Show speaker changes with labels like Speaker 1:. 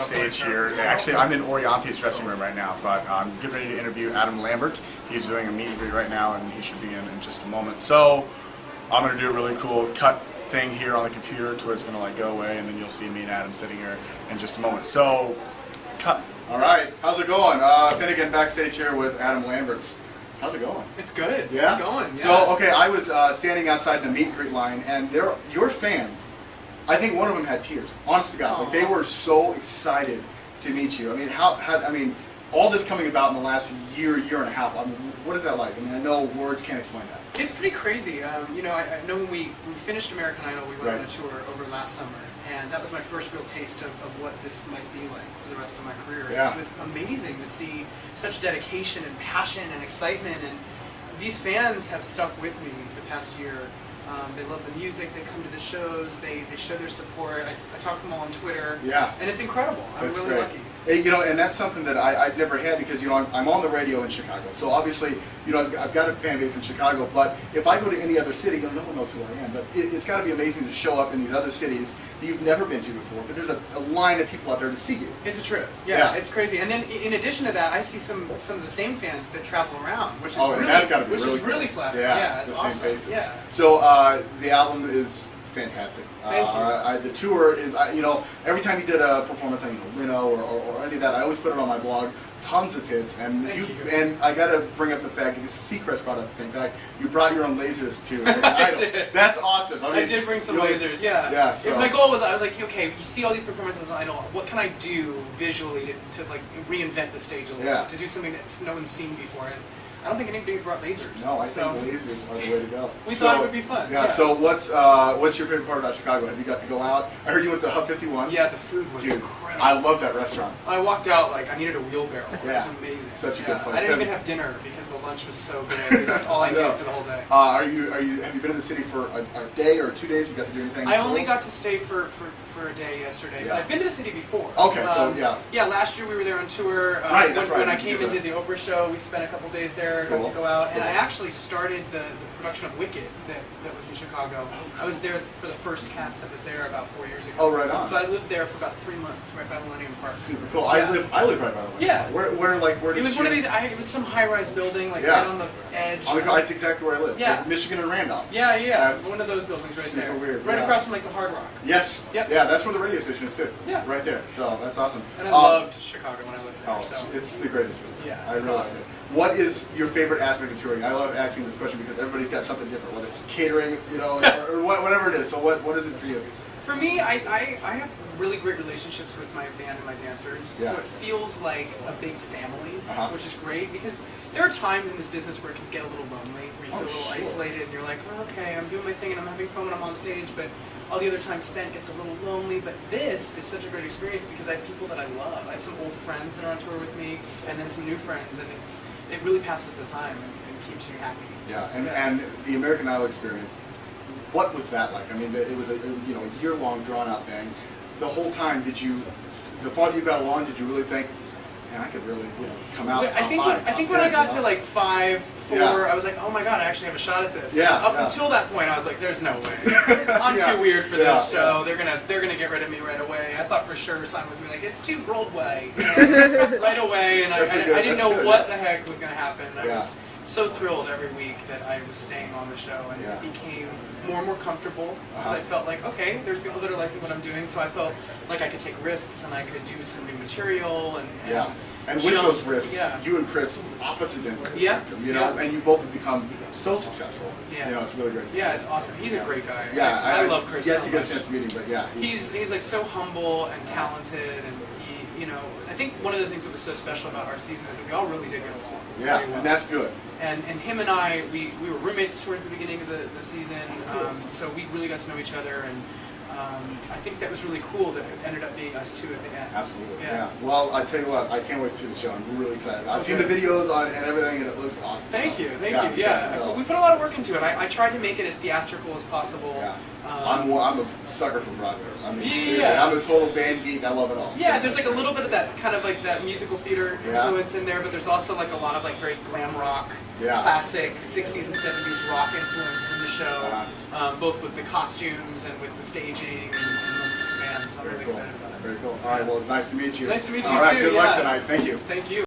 Speaker 1: backstage here. Actually, I'm in Oriante's dressing room right now, but I'm getting ready to interview Adam Lambert. He's doing a meet and greet right now, and he should be in just a moment. So I'm going to do a really cool cut thing here on the computer to where it's going to like go away, and then you'll see me and Adam sitting here in just a moment. So, cut. All right, how's it going? Finnegan backstage here with Adam Lambert. How's it going?
Speaker 2: It's good.
Speaker 1: Yeah?
Speaker 2: It's going. Yeah.
Speaker 1: So, okay, I was standing outside the meet and greet line, and your fans, I think one of them had tears. Honest to God, like they were so excited to meet you. I mean, I mean, all this coming about in the last year and a half. I mean, what is that like? I mean, I know words can't explain that.
Speaker 2: It's pretty crazy. You know, I know when we finished American Idol, we went on a tour over last summer, and that was my first real taste of what this might be like for the rest of my career.
Speaker 1: Yeah.
Speaker 2: It was amazing to see such dedication and passion and excitement, and these fans have stuck with me the past year. They love the music, they come to the shows, they show their support. I talk to them all on Twitter.
Speaker 1: Yeah.
Speaker 2: And it's incredible. I'm
Speaker 1: That's
Speaker 2: really
Speaker 1: great.
Speaker 2: lucky.
Speaker 1: You know, and that's something that I've never had because, you know, I'm on the radio in Chicago. So obviously, you know, I've got a fan base in Chicago. But if I go to any other city, no one knows who I am. But it's got to be amazing to show up in these other cities that you've never been to before. But there's a line of people out there to see you.
Speaker 2: It's a trip. Yeah, it's crazy. And then in addition to that, I see some of the same fans that travel around, which is
Speaker 1: and that's gotta be really
Speaker 2: really
Speaker 1: cool.
Speaker 2: flattering.
Speaker 1: Yeah,
Speaker 2: it's
Speaker 1: the
Speaker 2: awesome.
Speaker 1: same faces.
Speaker 2: Yeah.
Speaker 1: So the album is fantastic.
Speaker 2: Thank you.
Speaker 1: The tour is, you know, every time you did a performance on Lino or any of that, I always put it on my blog. Tons of hits, and and I got to bring up the fact because Seacrest brought up the same fact. You brought your own lasers too.
Speaker 2: I did.
Speaker 1: That's awesome. I
Speaker 2: did bring some lasers. Yeah.
Speaker 1: Yeah. So
Speaker 2: my goal was, I was like, okay, you see all these performances on Idol. What can I do visually to like reinvent the stage a little bit, to do something that no one's seen before? And I don't think anybody brought lasers.
Speaker 1: No, I think lasers are the way to go.
Speaker 2: We thought it would be fun.
Speaker 1: Yeah. So what's your favorite part about Chicago? Have you got to go out? I heard you went to Hub 51.
Speaker 2: Yeah, the food was incredible.
Speaker 1: I love that restaurant.
Speaker 2: I walked out like I needed a wheelbarrow. It was amazing.
Speaker 1: Such a good place.
Speaker 2: I didn't even have dinner because the lunch was so good. That's all I needed for the whole day.
Speaker 1: Have you been in the city for a day or 2 days? You got to do anything?
Speaker 2: I only got to stay for a day yesterday. But I've been to the city before.
Speaker 1: Okay, so
Speaker 2: yeah. Last year we were there on tour.
Speaker 1: Right, that's right.
Speaker 2: When I came and did the Oprah show, we spent a couple days there. Got to go out. And I actually started the production of Wicked that was in Chicago. I was there for the first cast that was there about 4 years ago.
Speaker 1: Oh, right on.
Speaker 2: So I lived there for about 3 months, right by Millennium Park.
Speaker 1: Super cool. Yeah. I live right by Millennium Park.
Speaker 2: Yeah.
Speaker 1: Where
Speaker 2: it was one of these. It was some high-rise building, like right on the edge.
Speaker 1: That's exactly where I live.
Speaker 2: Yeah.
Speaker 1: Like Michigan and Randolph.
Speaker 2: Yeah. That's one of those buildings right there.
Speaker 1: Super weird.
Speaker 2: Right across from like the Hard Rock.
Speaker 1: Yes.
Speaker 2: Yep.
Speaker 1: Yeah, that's where the radio station is too.
Speaker 2: Yeah.
Speaker 1: Right there. So that's awesome.
Speaker 2: And I loved Chicago when I lived there.
Speaker 1: So it's the greatest city.
Speaker 2: Yeah.
Speaker 1: I really like it. What is your favorite aspect of touring? I love asking this question because everybody's got something different, whether it's catering, you know, or whatever it is. So what is it for you?
Speaker 2: For me, I have really great relationships with my band and my dancers, so it feels like a big family, which is great because there are times in this business where it can get a little lonely, where you feel a little isolated and you're like, oh, okay, I'm doing my thing and I'm having fun when I'm on stage, but all the other time spent gets a little lonely. But this is such a great experience because I have people that I love. I have some old friends that are on tour with me, and then some new friends, and it really passes the time and keeps you happy.
Speaker 1: Yeah, and the American Idol experience. What was that like? I mean, it was a year-long, drawn-out thing. The whole time, the farther you got along, did you really think, man, I could really come out?
Speaker 2: I think when I got to like 5, 4, I was like, oh my god, I actually have a shot at this.
Speaker 1: Yeah.
Speaker 2: Up until that point, I was like, there's no way. I'm too weird for this show. They're gonna get rid of me right away. I thought for sure Simon was gonna be like, it's too Broadway, right away, and I didn't know what the heck was gonna happen. I was so thrilled every week that I was staying on the show, and it became more and more comfortable because I felt like, okay, there's people that are liking what I'm doing, so I felt like I could take risks and I could do some new material
Speaker 1: and with those risks, you and Chris opposite ends of the spectrum, you know, and you both have become so successful. You know, it's really great to see.
Speaker 2: Yeah, it's awesome. He's a great guy.
Speaker 1: Yeah,
Speaker 2: I love Chris so much.
Speaker 1: Yet to get a chance to meet him, but yeah,
Speaker 2: he's like so humble and talented, and he, you know, I think one of the things that was so special about our season is that we all really did get along.
Speaker 1: Yeah,
Speaker 2: very well.
Speaker 1: And that's good.
Speaker 2: And him and I, we were roommates towards the beginning of the season, so we really got to know each other, and I think that was really cool that it ended up being us two at the end.
Speaker 1: Absolutely, yeah. Well, I tell you what, I can't wait to see the show. I'm really excited. I've seen the videos and everything, and it looks awesome.
Speaker 2: Thank you. Yeah, we put a lot of work into it. I tried to make it as theatrical as possible.
Speaker 1: Yeah. I'm a sucker for Broadway. I mean, seriously, I'm a total band geek. I love it all.
Speaker 2: Yeah, there's like a little bit of that kind of like that musical theater influence in there, but there's also like a lot of like very glam rock, classic 60s and 70s rock influence in the show, both with the costumes and with the staging and with the band. So I'm really excited about it.
Speaker 1: Very cool. All right, well, it's nice to meet you.
Speaker 2: Nice to meet you
Speaker 1: All right,
Speaker 2: too,
Speaker 1: good luck
Speaker 2: yeah.
Speaker 1: tonight. Thank you.
Speaker 2: Thank you.